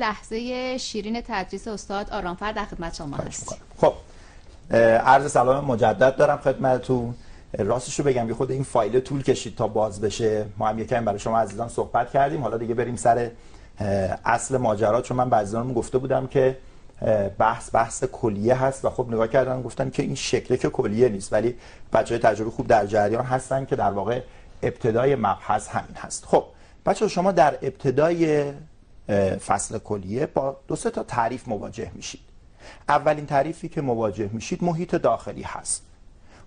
لحظه شیرین تدریس استاد آرامفر در خدمت شما هست. خب عرض سلام مجدد دارم خدمتتون. راستش رو بگم یه خود این فایل طول کشید تا باز بشه. ما هم یکم برای شما عزیزان صحبت کردیم، حالا دیگه بریم سر اصل ماجرا. چون من به عزیزانم گفته بودم که بحث کلیه هست و خب نگاه کردن گفتن که این شکل که کلیه نیست، ولی بچهای تجربه خوب در جریان هستن که در واقع ابتدای مبحث همین هست. خب بچه‌ها شما در ابتدای فصل کلیه با دو سه تا تعریف مواجه میشید. اولین تعریفی که مواجه میشید محیط داخلی هست.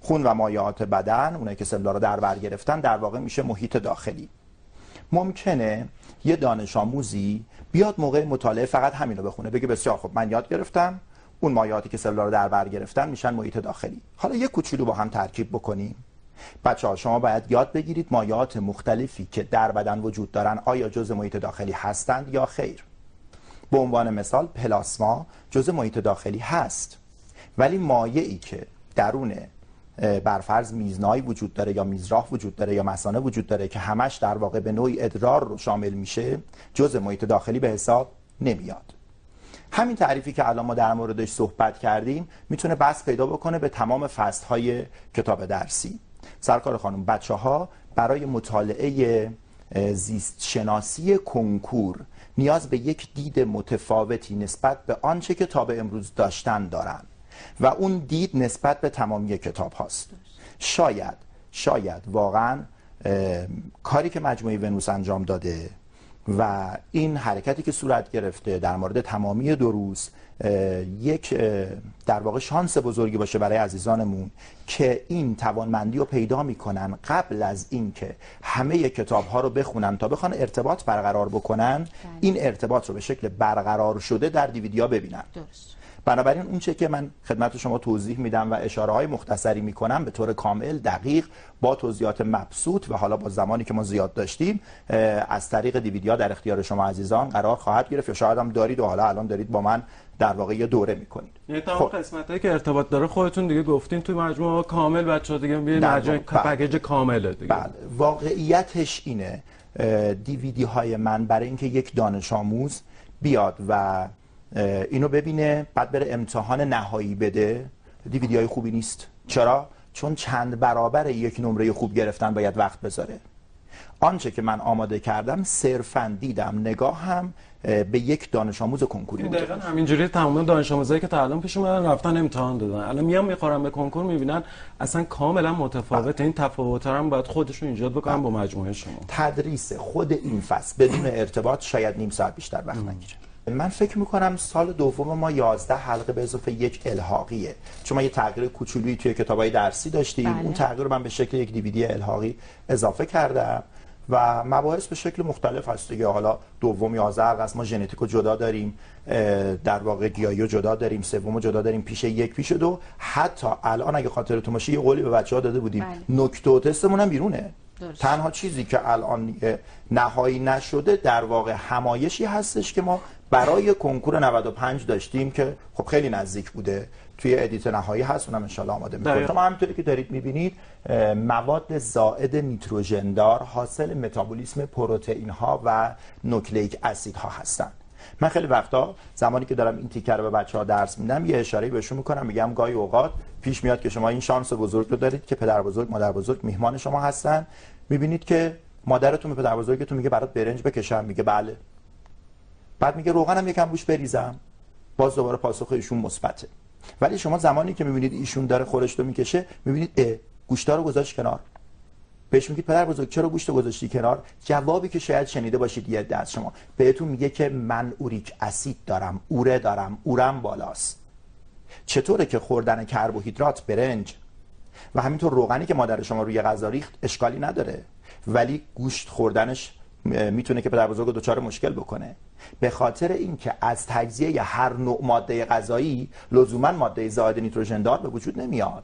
خون و مایعات بدن، اونایی که سلول‌ها رو در بر گرفتن، در واقع میشه محیط داخلی. ممکنه یه دانش آموزی بیاد موقع مطالعه فقط همین رو بخونه، بگه بسیار خب من یاد گرفتم اون مایعاتی که سلول‌ها رو در بر گرفتن میشن محیط داخلی. حالا یه کوچولو با هم ترکیب بکنیم. بچه‌ها شما باید یاد بگیرید مایعات مختلفی که در بدن وجود دارن آیا جزء محیط داخلی هستند یا خیر. به عنوان مثال پلاسما جزء محیط داخلی هست، ولی مایعی که درون برفرض میزنایی وجود داره یا میزراح وجود داره یا مثانه وجود داره که همش در واقع به نوعی ادرار رو شامل میشه، جزء محیط داخلی به حساب نمیاد. همین تعریفی که الان ما در موردش صحبت کردیم میتونه بس پیدا بکنه به تمام فصل‌های کتاب درسی. سرکار خانم، بچه‌ها برای مطالعه زیست شناسی کنکور نیاز به یک دید متفاوتی نسبت به آنچه که تا به امروز داشتن دارن و اون دید نسبت به تمامی کتاب هاست. شاید واقعا کاری که مجموعه ونوس انجام داده و این حرکتی که صورت گرفته در مورد تمامی دروس یک در واقع شانس بزرگی باشه برای عزیزانمون که این توانمندی رو پیدا میکنن قبل از اینکه همه کتاب ها رو بخونن تا بخوان ارتباط برقرار بکنن، این ارتباط رو به شکل برقرار شده در دیویدیا ببینن. درست. بنابراین اون چه که من خدمت شما توضیح میدم و اشاره های مختصری میکنم به طور کامل دقیق با توضیحات مبسوط و حالا با زمانی که ما زیاد داشتیم از طریق دیویدیا در اختیار شما عزیزان قرار خواهد گرفت یا شاید هم دارید و حالا الان دارید با من در واقع یه دوره میکنید. یعنی تمام قسمتایی که ارتباط داره خودتون دیگه گفتین توی مجموعه کامل بچه‌ها دیگه مجموعه پکیج کامله دیگه. بله. واقعیتش اینه دیویدی های من برای اینکه یک دانش آموز بیاد و اینو ببینه بعد بره امتحان نهایی بده، دیویدیوهای خوبی نیست. چرا؟ چون چند برابر یک نمره خوب گرفتن باید وقت بذاره. آنچه که من آماده کردم صرفاً دیدم نگاهم به یک دانش آموز کنکوری بوده. دقیقاً همینجوری تمام دانش آموزایی که تا الان پیش اومدن رفتن امتحان دادن، الان میام میخورن به کنکور میبینن اصلا کاملا متفاوته. این تفاوت‌ها هم باید خودشون ایجاد بکنن با مجموعه شما. تدریس خود این فصل بدون ارتباط شاید نیم ساعت بیشتر وقت نگیره. من فکر میکنم سال دوم ما 11 حلقه به اضافه یک الحاقیه، چون ما یه تغییر کوچولویی توی کتابای درسی داشتیم. اون تغییر رو من به شکل یک دیویدی الحاقی اضافه کردم و مباحث به شکل مختلف هست دیگه. حالا دوم 11 حلقه است، ما ژنتیک رو جدا داریم، در واقع گیاهی رو جدا داریم، سوم رو جدا داریم، پیش یک پیش دو. حتی الان اگه خاطرتون باشه یه قولی به بچه‌ها داده بودیم نکته و تستمون هم بیرونه. تنها چیزی که الان نهایی نشده در واقع همایشی هستش که ما برای کنکور 95 داشتیم که خب خیلی نزدیک بوده، توی ادیت نهایی هست، اونم ان شاءالله آماده می‌کنیم. شما همونطوری که دارید می‌بینید مواد زائد نیتروژندار حاصل متابولیسم پروتئین ها و نوکلئیک اسید ها هستن. من خیلی وقتا زمانی که دارم این تیکر رو به بچه‌ها درس میدم یه اشاره‌ای بهشون میکنم، میگم گاهی اوقات پیش میاد که شما این شانس بزرگ رو دارید که پدر بزرگ مادر بزرگ میهمان شما هستن. می‌بینید که مادرتون به پدر بزرگتون میگه برات برنج بکشم، میگه بله. بعد میگه روغنم یکم روش بریزم، باز دوباره پاسخ ایشون مثبته. ولی شما زمانی که میبینید ایشون داره خورشت رو میکشه میبینید گوشتا رو گذاشت کنار، بهش میگید پدر بزرگ چرا گوشت رو گذاشتی کنار؟ جوابی که شاید شنیده باشید یه عده از شما بهتون میگه که من اوریک اسید دارم، اوره دارم، اورم بالاست. چطوره که خوردن کربوهیدرات برنج و همینطور روغنی که مادر شما روی غذا ریخت اشکالی نداره، ولی گوشت خوردنش میتونه که پدر بزرگ رو دچار مشکل بکنه، به خاطر اینکه از تجزیه هر نوع ماده غذایی لزوما ماده زائد نیتروژندار به وجود نمیاد.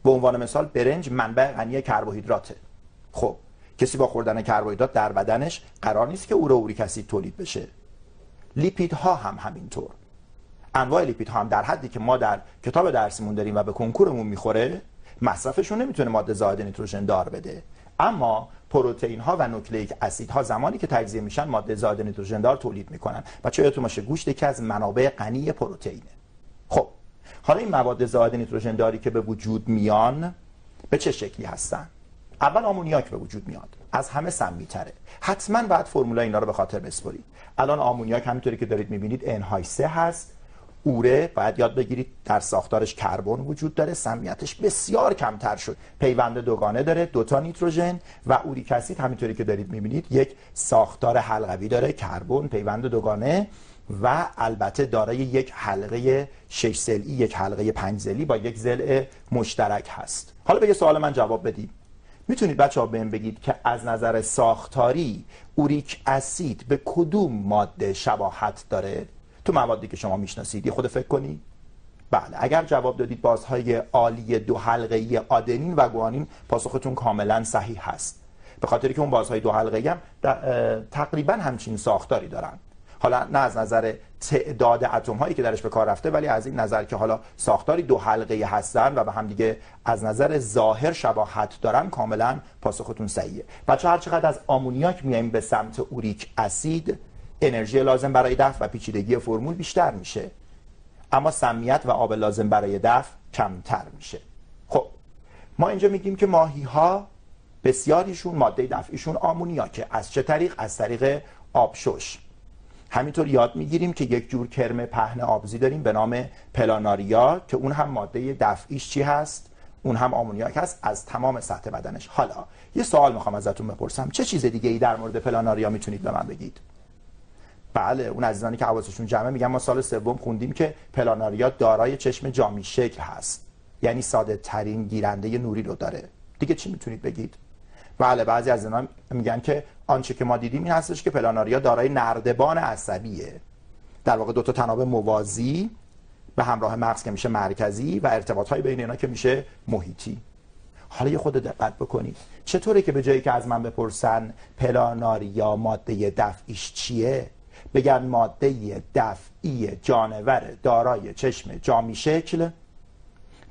به عنوان مثال برنج منبع غنی کربوهیدراته. خب کسی با خوردن کربوهیدرات در بدنش قرار نیست که اوریک اسید تولید بشه. لیپیدها هم همینطور. انواع لیپیدها هم در حدی که ما در کتاب درسیمون داریم و به کنکورمون میخوره، مصرفشون نمیتونه ماده زائد نیتروژندار بده. اما پروتئین ها و نوکلئیک اسید ها زمانی که تجزیه میشن ماده زائد نیتروژن دار تولید میکنن. بچه‌ها یادتون باشه گوشت یکی از منابع غنی پروتئینه. خب حالا این مواد زائد نیتروژن داری که به وجود میان به چه شکلی هستن؟ اول آمونیاک به وجود میاد، از همه سمی‌تره. حتما باید فرمولای اینا رو به خاطر بسپرید. الان آمونیاک همونطوری که دارید میبینید NH3 هست. اوره باید یاد بگیرید در ساختارش کربن وجود داره، سمیتش بسیار کمتر شد، پیوند دوگانه داره، دوتا نیتروژن، و اوریک اسید همینطوری که دارید میبینید یک ساختار حلقوی داره، کربن، پیوند دوگانه، و البته دارای یک حلقه 6 ضلعی، یک حلقه 5 ضلعی با یک ضلع مشترک هست. حالا به یه سوال من جواب بدید. میتونید بچه‌ها بهم بگید که از نظر ساختاری اوریک اسید به کدوم ماده شباهت داره؟ تو موادی که شما میشناسید یه خود فکر کنید. بله، اگر جواب دادید بازهای عالی دو حلقه‌ای آدنین و گوانین، پاسختون کاملا صحیح هست، به خاطری که اون بازهای دو حلقه‌ای هم تقریبا همچین ساختاری دارن. حالا نه از نظر تعداد اتم هایی که درش به کار رفته، ولی از این نظر که حالا ساختاری دو حلقه‌ای هستن و به هم دیگه از نظر ظاهر شباهت دارن، کاملا پاسختون صحیحه. بچه‌ها هر چقدر از آمونیاک میایم به سمت اوریک اسید، انرژی لازم برای دفع و پیچیدگی فرمول بیشتر میشه، اما سمیت و آب لازم برای دفع کمتر میشه. خب ما اینجا میگیم که ماهی ها بسیاریشون ماده دفعیشون آمونیاکه. از چه طریق؟ از طریق آبشش. همینطور یاد میگیریم که یک جور کرم پهن آبزی داریم به نام پلاناریا که اون هم ماده دفعیش چی هست؟ اون هم آمونیاک هست از تمام سطح بدنش. حالا یه سوال میخوام ازتون بپرسم، چه چیز دیگه ای در مورد پلاناریا میتونید به من بگید؟ بله، اون عزیزانی که حواسشون جمعه میگن ما سال سوم خوندیم که پلاناریا دارای چشم جامی شکل هست، یعنی ساده ترین گیرنده نوری رو داره. دیگه چی میتونید بگید؟ بله، بعضی از اینا میگن که آنچه که ما دیدیم این هستش که پلاناریا دارای نردبان عصبیه، در واقع دو تا تناب موازی به همراه مغز که میشه مرکزی و ارتباطهای بین اینا که میشه محیطی. حالا یه خود دقت بکنید، چطوره که به جایی که از من بپرسن پلاناریا ماده دفعیش چیه، بگن ماده دفعی جانور دارای چشم جامی شکل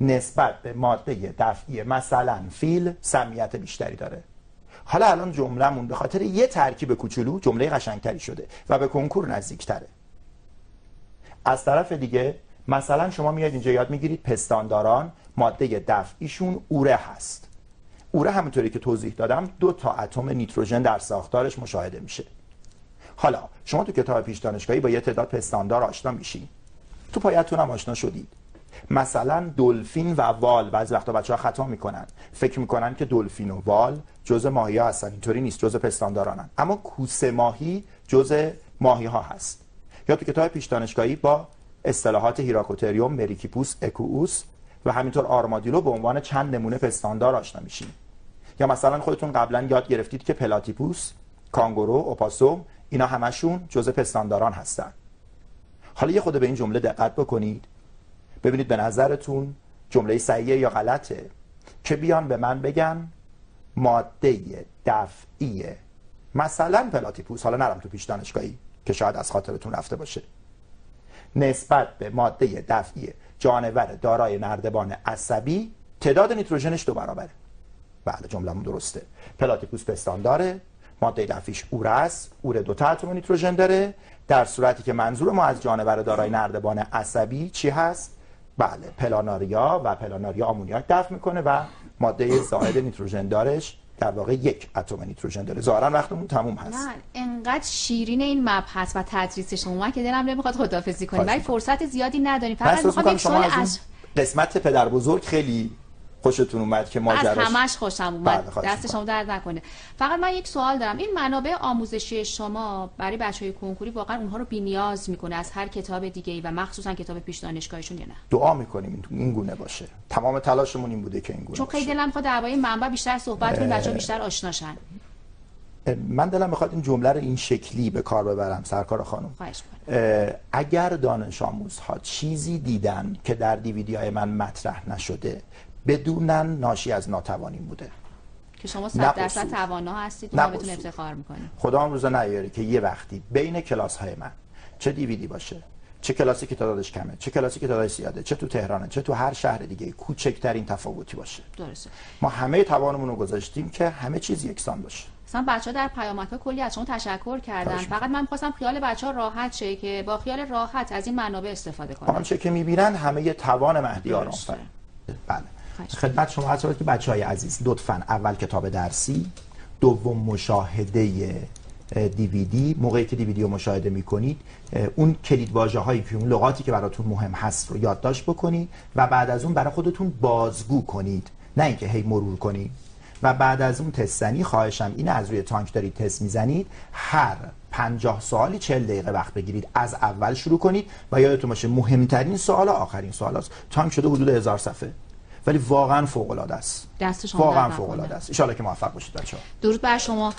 نسبت به ماده دفعی مثلا فیل سمیت بیشتری داره. حالا الان جمله‌مون به خاطر یه ترکیب کوچولو جمله قشنگتری شده و به کنکور نزدیکتره. از طرف دیگه مثلا شما میاد اینجا یاد میگیرید پستانداران ماده دفعیشون اوره هست. اوره همونطوری که توضیح دادم 2 تا اتم نیتروژن در ساختارش مشاهده میشه. حالا شما تو کتاب پیش دانشگاهی با یه تعداد پستاندار آشنا میشی، تو پایتون هم آشنا شدید. مثلا دلفین و وال، بعضی وقتا بچه‌ها خطا میکنن، فکر میکنن که دلفین و وال جزء ماهی‌ها هستن، اینطوری نیست، جزء پستاندارانن. اما کوسه ماهی جزء ماهی‌ها هست. یا تو کتاب پیش دانشگاهی با اصطلاحات هیراکوتریوم، مریکیپوس، اکوئوس و همینطور آرمادیلو به عنوان چند نمونه پستاندار آشنا میشین. یا مثلا خودتون قبلا یاد گرفتید که پلاتیپوس، کانگورو، اوپاسوم اینا همشون جزء پستانداران هستن. حالا یه خود به این جمله دقت بکنید، ببینید به نظرتون جمله صحیحه یا غلطه که بیان به من بگن ماده دفعی مثلا پلاتیپوس، حالا نرم تو پیش دانشگاهی که شاید از خاطرتون رفته باشه، نسبت به ماده دفعی جانور دارای نردبان عصبی تعداد نیتروژنش 2 برابره. بله، جمله‌مون درسته. پلاتیپوس پستانداره، ماده دفعیش اوره است، اوره 2 تا اتم نیتروژن داره، در صورتی که منظور ما از جانور دارای نردبان عصبی چی هست؟ بله، پلاناریا و پلاناریا آمونیاک دفع میکنه و ماده زائد نیتروژن دارش در واقع 1 اتم نیتروژن داره. ظاهرا وقتمون تموم هست. نه، انقدر شیرین این مبحث و تدریسش من که دلم نمیخواد خداحافظی کنیم، ولی فرصت زیادی نداریم. فقط میخوام یک سوال از قسمت پدر بزرگ خیلی خوشتون اومد که ماجراش از همش خوشم اومد. بله، دست شما درد نکنه. فقط من یک سوال دارم، این منابع آموزشی شما برای بچهای کنکوری واقعا اونها رو بی‌نیاز میکنه از هر کتاب دیگه‌ای و مخصوصا کتاب پیش دانشگاهیشون یا نه؟ دعا میکنیم این گونه باشه. تمام تلاشمون این بوده که این گونه چون خیلی دلم میخواد درباره منبع بیشتر صحبت کنیم، بچه‌ها بیشتر آشناشن. من دلم میخواد این جمله رو این شکلی به کار ببرم سرکار خانم. خواهش می‌کنم. اگر دانش آموزها چیزی دیدن که در دیویدیوهای من مطرح نشده بدونن ناشی از ناتوانی بوده که شما 100% توانا هستید و ما بهتون افتخار میکنیم. خدا هم روزا نیاره که یه وقتی بین کلاس های من چه دیویدی باشه، چه کلاسی که تعدادش کمه، چه کلاسی که تعدادش زیاده، چه تو تهرانه، چه تو هر شهر دیگه، کوچکترین تفاوتی باشه. درسته. ما همه توانمون رو گذاشتیم که همه چیز یکسان باشه. مثلا بچه‌ها در پیامک‌ها کلی از شما تشکر کردن. فقط من می‌خواستم خیال بچه‌ها راحت شه که با خیال راحت از این منابع استفاده کنن. آنچه که می‌بینن همه ی توان مهدی آرام‌فر. بله. خدمت شما عرض شود که بچه‌های عزیز لطفاً اول کتاب درسی، دوم مشاهده DVD. موقعی که DVD رو مشاهده می‌کنید اون کلیدواژه‌هایی که اون لغاتی که براتون مهم هست رو یادداشت بکنید و بعد از اون برای خودتون بازگو کنید، نه اینکه هی مرور کنید. و بعد از اون تستنی خواهشم اینه از روی تانک دارید تست میزنید، هر 50 سوالی 40 دقیقه وقت بگیرید، از اول شروع کنید و یادتون باشه مهمترین سوال آخرین سوال است. تانک شده حدود 1000 صفحه ولی واقعا فوق العاده است. دست شما واقعا فوق العاده است. ان شاء الله که موفق باشید بچه‌ها. درود بر شما.